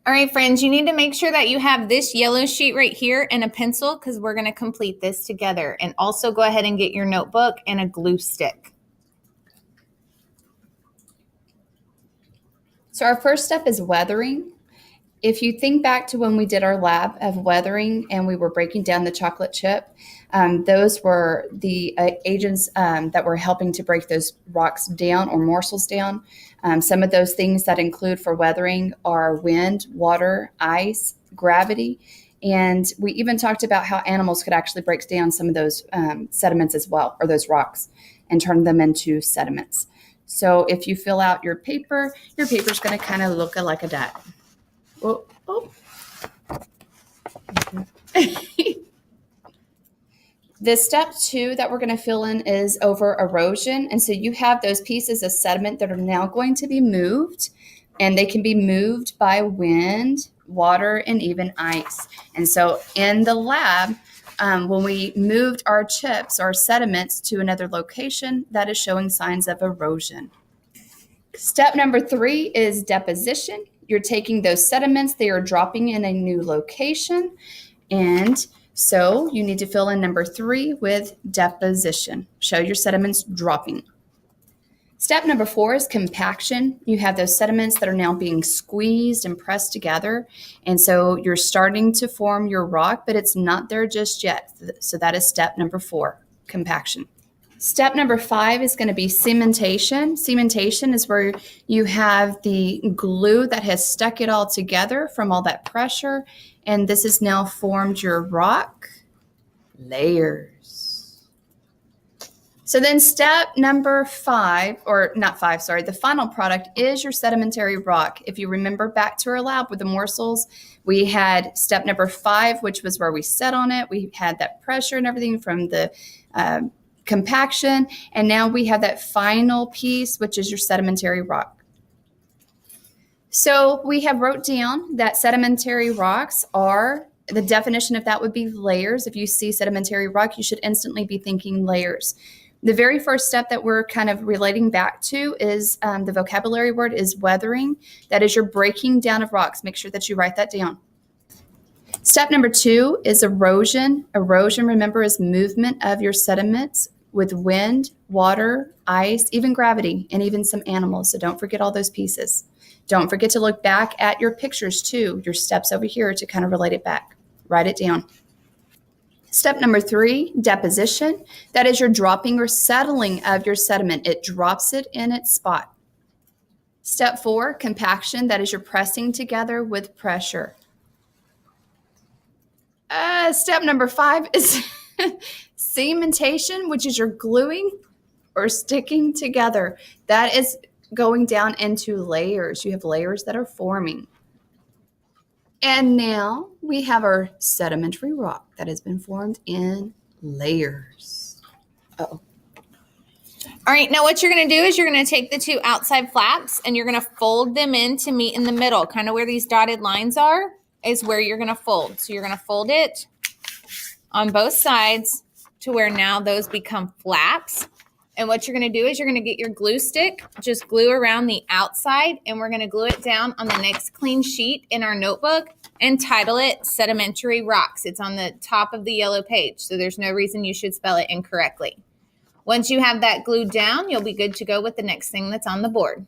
All right, friends, you need to make sure that you have this yellow sheet right here and a pencil because we're going to complete this together. And also go ahead and get your notebook and a glue stick. So our first step is weathering. If you think back to when we did our lab of weathering and we were breaking down the chocolate chip, those were the agents that were helping to break those rocks down or morsels down. Some of those things that include for weathering are wind, water, ice, gravity, and we even talked about how animals could actually break down some of those sediments as well, or those rocks, and turn them into sediments. So if you fill out your paper's going to kind of look like a dot. Oh. The step 2 that we're going to fill in is over erosion. And so you have those pieces of sediment that are now going to be moved, and they can be moved by wind, water, and even ice. And so in the lab, when we moved our chips, our sediments to another location, that is showing signs of erosion. Step number 3 is deposition. You're taking those sediments, they are dropping in a new location. And so you need to fill in number 3 with deposition. Show your sediments dropping. Step number 4 is compaction. You have those sediments that are now being squeezed and pressed together. And so you're starting to form your rock, but it's not there just yet. So that is step number 4, compaction. Step number 5 is going to be cementation. Cementation is where you have the glue that has stuck it all together from all that pressure, and this has now formed your rock layers. So then step number 5, or not 5, sorry, the final product is your sedimentary rock. If you remember back to our lab with the morsels, we had step number 5, which was where we set on it. We had that pressure and everything from the compaction, and now we have that final piece, which is your sedimentary rock. So we have wrote down that sedimentary rocks are, the definition of that would be layers. If you see sedimentary rock, you should instantly be thinking layers. The very first step that we're kind of relating back to is the vocabulary word is weathering. That is your breaking down of rocks. Make sure that you write that down. Step number 2 is erosion. Erosion, remember, is movement of your sediments with wind, water, ice, even gravity, and even some animals. So don't forget all those pieces. Don't forget to look back at your pictures too, your steps over here to kind of relate it back. Write it down. Step number 3, deposition. That is your dropping or settling of your sediment. It drops it in its spot. Step 4, compaction. That is your pressing together with pressure. Step number 5 is cementation, which is your gluing or sticking together. That is going down into layers. You have layers that are forming. And now we have our sedimentary rock that has been formed in layers. Uh-oh. All right, now what you're going to do is you're going to take the 2 outside flaps and you're going to fold them in to meet in the middle. Kind of where these dotted lines are is where you're going to fold. So you're going to fold it on both sides to where now those become flaps. And what you're going to do is you're going to get your glue stick, just glue around the outside, and we're going to glue it down on the next clean sheet in our notebook and title it Sedimentary Rocks. It's on the top of the yellow page, so there's no reason you should spell it incorrectly. Once you have that glued down, you'll be good to go with the next thing that's on the board.